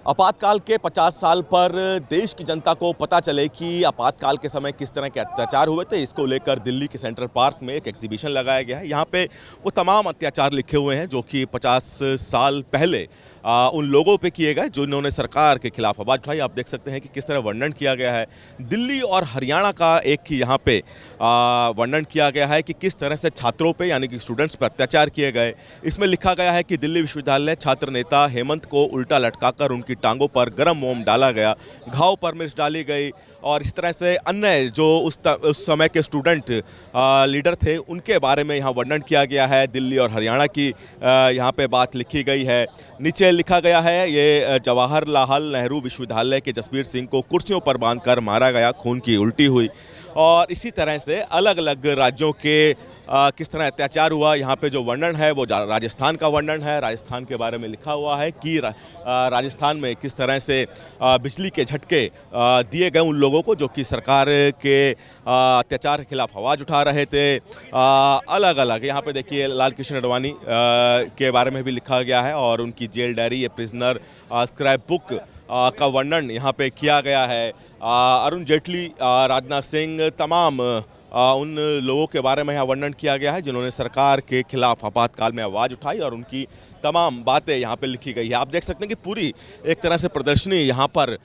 आपातकाल के 50 साल पर देश की जनता को पता चले कि आपातकाल के समय किस तरह के अत्याचार हुए थे, इसको लेकर दिल्ली के सेंट्रल पार्क में एक एग्जीबिशन लगाया गया है। यहाँ पे वो तमाम अत्याचार लिखे हुए हैं जो कि 50 साल पहले उन लोगों पे किए गए जिन्होंने सरकार के खिलाफ आवाज़ उठाई। आप देख सकते हैं कि किस तरह वर्णन किया गया है। दिल्ली और हरियाणा का एक यहाँ पे वर्णन किया गया है कि किस तरह से छात्रों पे यानी कि स्टूडेंट्स पर अत्याचार किए गए। इसमें लिखा गया है कि दिल्ली विश्वविद्यालय छात्र नेता हेमंत को उल्टा लटकाकर उनकी टांगों पर गर्म मोम डाला गया, घाव पर मिर्च डाली गई और इस तरह से अन्य जो उस समय के स्टूडेंट लीडर थे उनके बारे में यहाँ वर्णन किया गया है। दिल्ली और हरियाणा की यहाँ पे बात लिखी गई है। नीचे लिखा गया है ये जवाहरलाल नेहरू विश्वविद्यालय के जसबीर सिंह को कुर्सियों पर बांधकर मारा गया, खून की उल्टी हुई। और इसी तरह से अलग अलग राज्यों के किस तरह अत्याचार हुआ, यहाँ पे जो वर्णन है वो राजस्थान का वर्णन है। राजस्थान के बारे में लिखा हुआ है कि राजस्थान में किस तरह से बिजली के झटके दिए गए उन लोगों को जो कि सरकार के अत्याचार के खिलाफ आवाज़ उठा रहे थे। अलग अलग यहाँ पे देखिए लाल कृष्ण आडवाणी के बारे में भी लिखा गया है और उनकी जेल डायरी, ये प्रिजनर स्क्रैप बुक का वर्णन यहाँ पे किया गया है। अरुण जेटली, राजनाथ सिंह, तमाम उन लोगों के बारे में यहाँ वर्णन किया गया है जिन्होंने सरकार के खिलाफ आपातकाल में आवाज़ उठाई और उनकी तमाम बातें यहाँ पे लिखी गई है। आप देख सकते हैं कि पूरी एक तरह से प्रदर्शनी यहाँ पर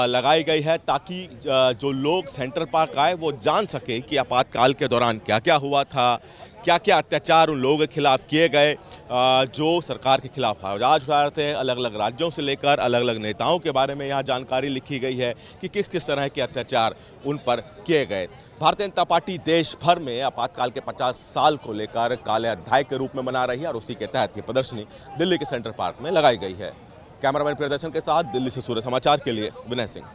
लगाई गई है ताकि जो लोग सेंट्रल पार्क आए वो जान सके कि आपातकाल के दौरान क्या क्या हुआ था, क्या क्या अत्याचार उन लोगों के खिलाफ किए गए जो सरकार के खिलाफ आवाज़ उठा रहे थे। अलग अलग राज्यों से लेकर अलग अलग नेताओं के बारे में यहाँ जानकारी लिखी गई है कि किस किस तरह के अत्याचार उन पर किए गए। भारतीय जनता पार्टी देश भर में आपातकाल के 50 साल को लेकर काले अध्याय के रूप में मना रही है और उसी के तहत ये प्रदर्शनी दिल्ली के सेंट्रल पार्क में लगाई गई है। कैमरामैन प्रियदर्शन के साथ दिल्ली से सूर्य समाचार के लिए विनय सिंह।